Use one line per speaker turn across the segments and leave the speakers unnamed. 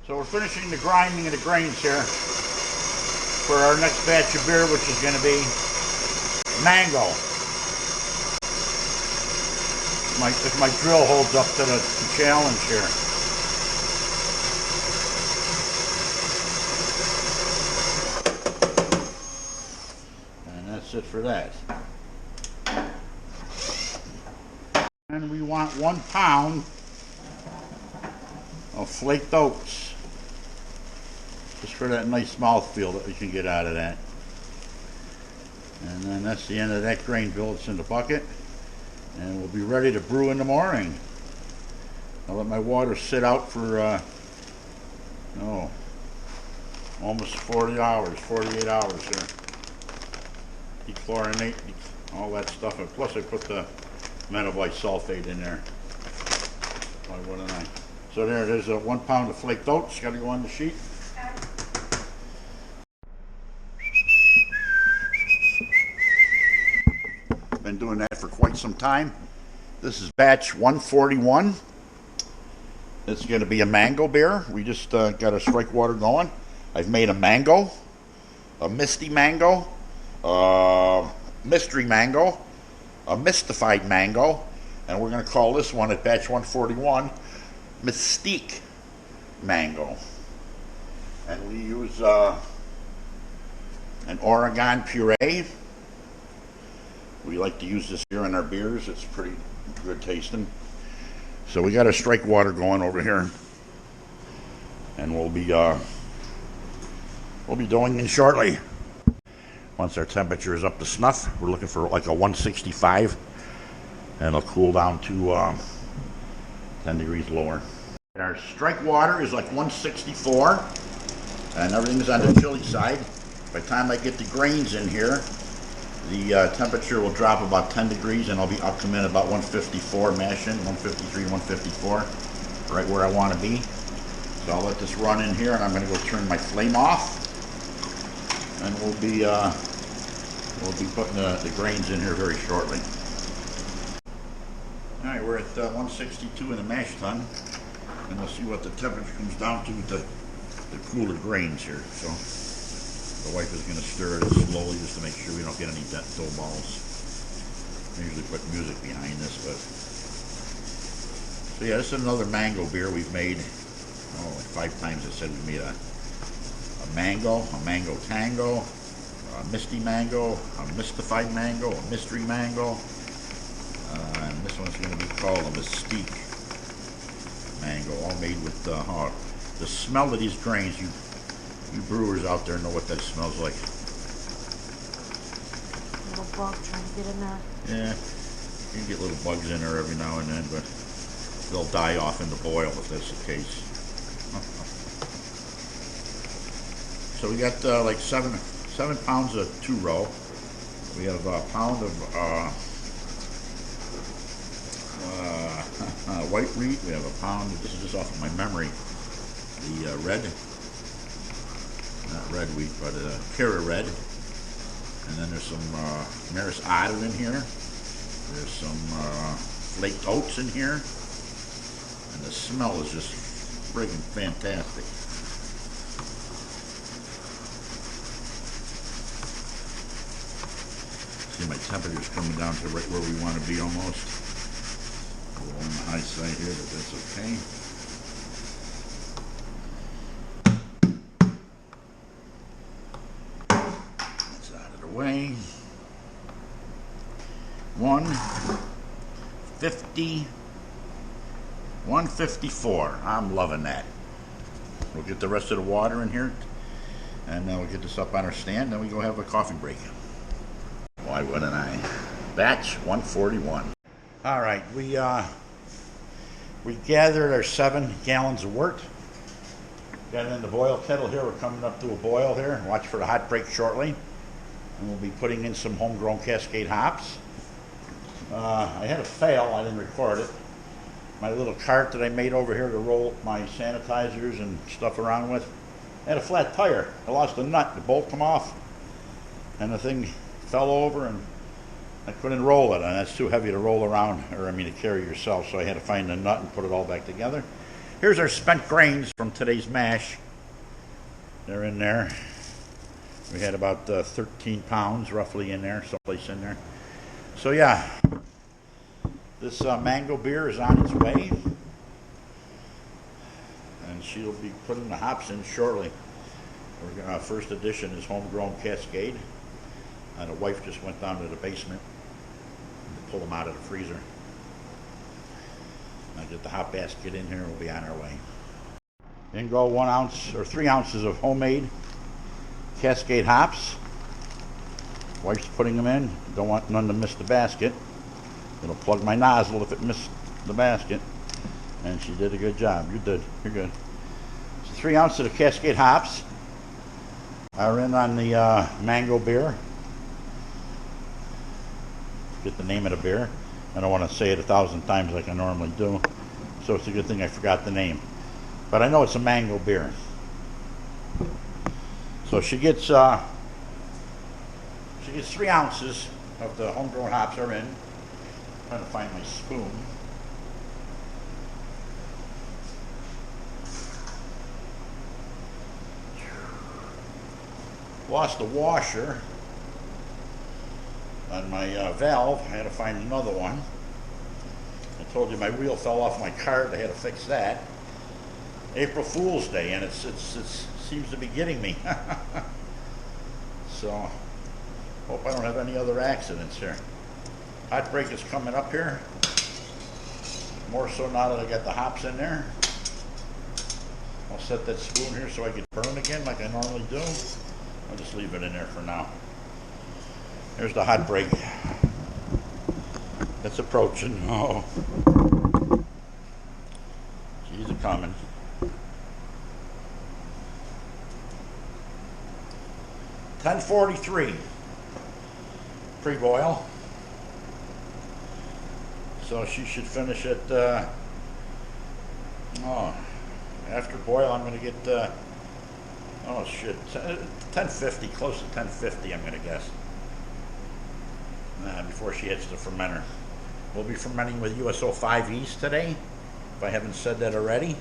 So we're finishing the grinding of the grains here for our next batch of beer, which is going to be mango. If my drill holds up to the challenge here. And that's it for that. And we want 1 pound of flaked oats, just for that nice mouthfeel that we can get out of that. And then that's the end of that grain bill. It's in the bucket, and we'll be ready to brew in the morning. I'll let my water sit out for almost 40 hours, 48 hours here. Dechlorinate, all that stuff, and plus I put the metabolite sulfate in there. Why wouldn't I? So there's 1 pound of flaked oats. Got to go on the sheet. Been doing that for quite some time. This is batch 141. It's going to be a mango beer. We just got our strike water going. I've made a mango, a misty mango, mystery mango, a mystified mango, and we're going to call this one at batch 141 Mystique mango. And we use an Oregon puree. We like to use this here in our beers. It's pretty good tasting. So we got our strike water going over here, and we'll be going in shortly. Once our temperature is up to snuff, we're looking for like a 165, and it'll cool down to 10 degrees lower. And our strike water is like 164, and everything's on the chilly side. By the time I get the grains in here, the temperature will drop about 10 degrees, and I'll come in about 154 mashing, 153, 154, right where I want to be. So I'll let this run in here, and I'm going to go turn my flame off, and we'll be putting the grains in here very shortly. All right, we're at 162 in the mash tun, and we'll see what the temperature comes down to with the cooler grains here. So the wife is going to stir it slowly just to make sure we don't get any dough balls. I usually put music behind this, but so yeah, this is another mango beer we've made. Like 5 times I said we made a mango tango, a misty mango, a mystified mango, a mystery mango, and this one's going to be called a Mystique mango, all made with the smell of these grains. You brewers out there know what that smells like.
Little bug trying to get in there.
Yeah, you can get little bugs in there every now and then, but they'll die off in the boil if that's the case. So we got like 7 pounds of 2-row. We have a pound of white wheat. We have a pound, this is just off of my memory, the red, not red wheat, but Puree red. And then there's some Maris Otter in here. There's some flaked oats in here. And the smell is just friggin' fantastic. See, my temperature's coming down to right where we want to be almost. A little on the high side here, but that's okay. That's out of the way. 154. I'm loving that. We'll get the rest of the water in here, and then we'll get this up on our stand, then we go have a coffee break. Why wouldn't I? Batch 141. All right, we gathered our 7 gallons of wort. Got it in the boil kettle here. We're coming up to a boil here. Watch for the hot break shortly. And we'll be putting in some homegrown Cascade hops. I had a fail. I didn't record it. My little cart that I made over here to roll my sanitizers and stuff around with had a flat tire. I lost a nut. The bolt come off, and the thing fell over, and I couldn't roll it, and that's too heavy to roll around, or to carry yourself, so I had to find a nut and put it all back together. Here's our spent grains from today's mash. They're in there. We had about 13 pounds roughly in there, someplace in there. So yeah, this mango beer is on its way. And she'll be putting the hops in shortly. First edition is homegrown Cascade. And the wife just went down to the basement to pull them out of the freezer. I'll get the hop basket in here and we'll be on our way. In go 1 ounce or 3 ounces of homemade Cascade hops. Wife's putting them in. Don't want none to miss the basket. It'll plug my nozzle if it missed the basket. And she did a good job. You did. You're good. So 3 ounces of Cascade hops are in on the mango beer. Get the name of the beer. I don't want to say it 1,000 times like I normally do. So it's a good thing I forgot the name. But I know it's a mango beer. So she gets 3 ounces of the homegrown hops are in. I'm trying to find my spoon. Lost the washer on my valve. I had to find another one. I told you my wheel fell off my cart. I had to fix that. April Fool's Day, and it seems to be getting me. So, hope I don't have any other accidents here. Hot break is coming up here. More so now that I got the hops in there. I'll set that spoon here so I can burn again like I normally do. I'll just leave it in there for now. There's the hot break. It's approaching. Oh. She's a-coming. $10.43 pre-boil. So she should finish at, after boil I'm going to get, oh shit, 1050, close to 1050 I'm going to guess. Before she hits the fermenter. We'll be fermenting with USO 5 yeast today, if I haven't said that already.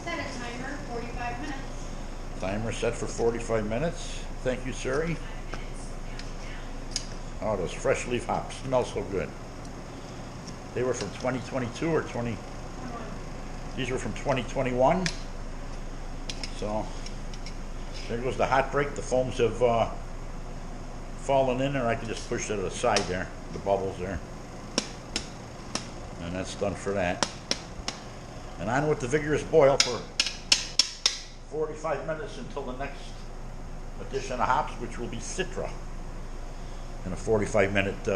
Set a timer, 45 minutes.
Timer set for 45 minutes. Thank you, Suri. Oh, those fresh leaf hops smell so good. They were from 2022 or 20? These were from 2021. So there goes the hot break. The foams have fallen in there. I can just push that to the side there, the bubbles there. And that's done for that. And on with the vigorous boil for 45 minutes until the next addition of hops, which will be Citra. And a 45 minute,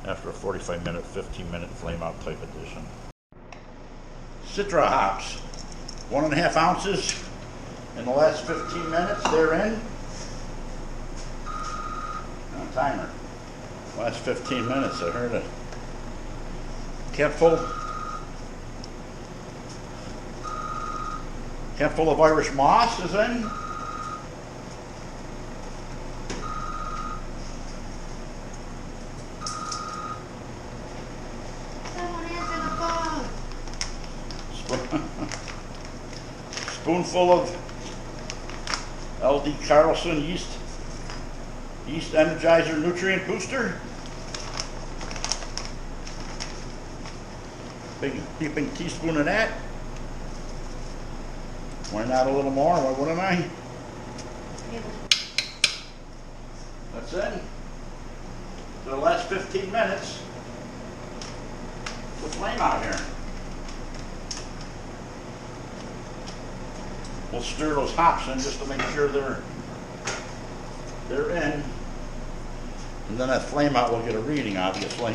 after a 45 minute, 15 minute flame out type addition. Citra hops, 1.5 ounces in the last 15 minutes, they're in. On timer, last 15 minutes, I heard it. Cupful of Irish moss is in.
Someone answer the phone.
Spoonful of LD Carlson yeast energizer nutrient booster. Big heaping teaspoon of that. Why not a little more? Why wouldn't I? That's it. For the last 15 minutes, the flame out here. We'll stir those hops in just to make sure they're in. And then that flame out will get a reading, obviously.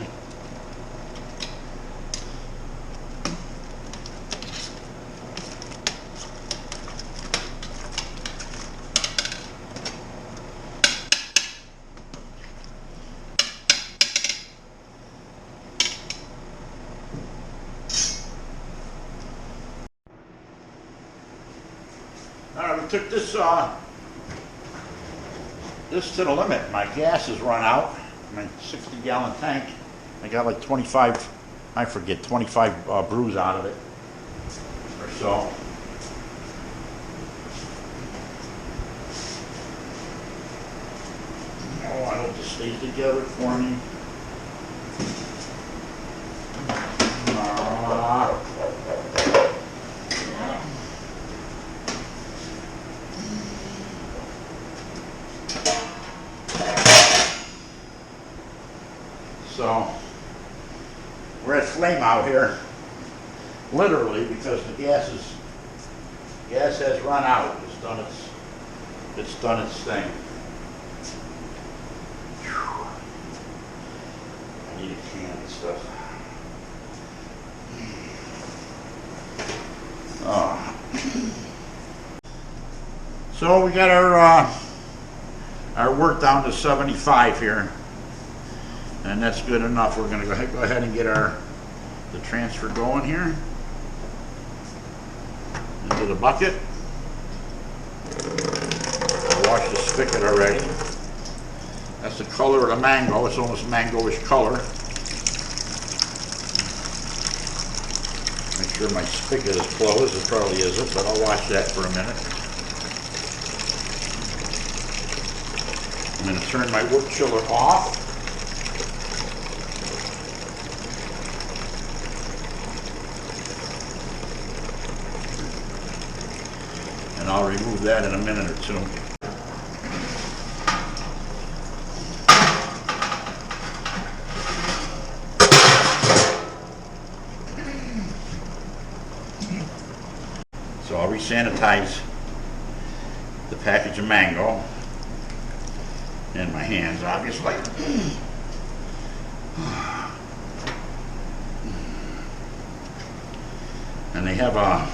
Alright, we took this to the limit. My gas has run out. My 60-gallon tank. I got like 25 I forget, 25 brews out of it or so. Oh, I hope this stays together for me. So we're at flame out here, literally, because the gas has run out. It's done its thing. Whew. I need a can and stuff. Oh. So we got our Wort down to 75 here. And that's good enough. We're going to go ahead and get the transfer going here into the bucket. I washed the spigot already. That's the color of the mango. It's almost mango-ish color. Make sure my spigot is closed. It probably isn't, but I'll watch that for a minute. I'm going to turn my wood chiller off. And I'll remove that in a minute or two. So I'll re-sanitize the package of mango in my hands, obviously. And they have a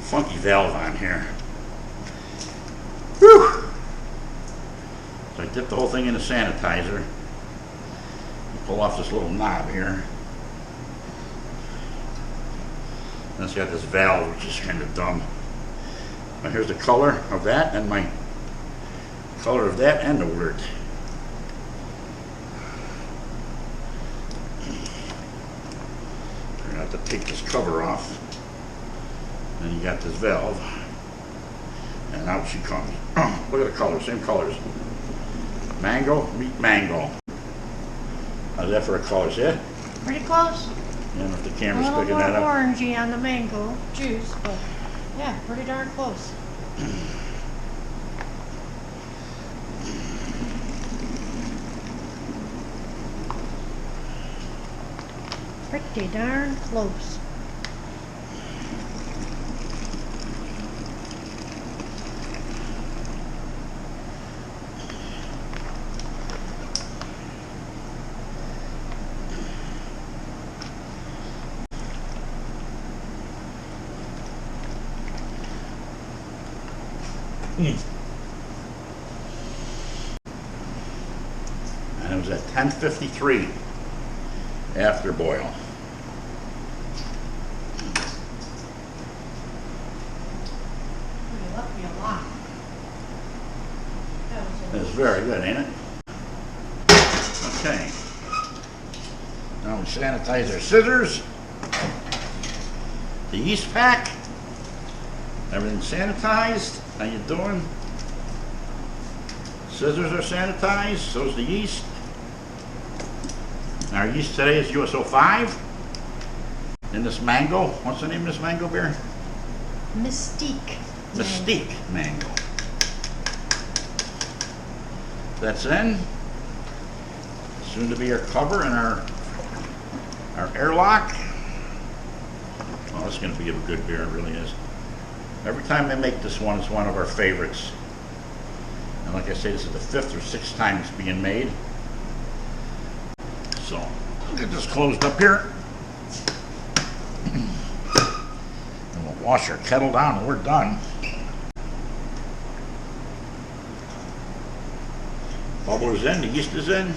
funky valve on here. Whew! So I dip the whole thing in the sanitizer. Pull off this little knob here. And it's got this valve, which is kind of dumb. Now here's the color of that, and my color of that, and the word. We're gonna have to take this cover off. Then you got this valve, and out she comes. Look at the colors, same colors. Mango, meet mango. How's that for a color, see it?
Pretty close.
Yeah, if the
A
camera's
little
picking
more
that up.
orangey on the mango juice, but yeah, pretty darn close. Pretty darn close.
And it was at 10:53 after boil.
You left me a lot.
It's very good, ain't it? Okay. Now we sanitize our scissors. The yeast pack. Everything's sanitized. How you doing? Scissors are sanitized. So's the yeast. Our yeast today is USO 5. And this mango. What's the name of this mango beer?
Mystique.
Mystique mango. That's in. Soon to be our cover and our airlock. Oh, it's going to be a good beer. It really is. Every time they make this one, it's one of our favorites. And like I say, this is the 5th or 6th time it's being made. So, we'll get this closed up here. And we'll wash our kettle down and we're done. Bubbler's in, the yeast is in.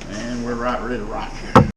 And we're right ready to rock here.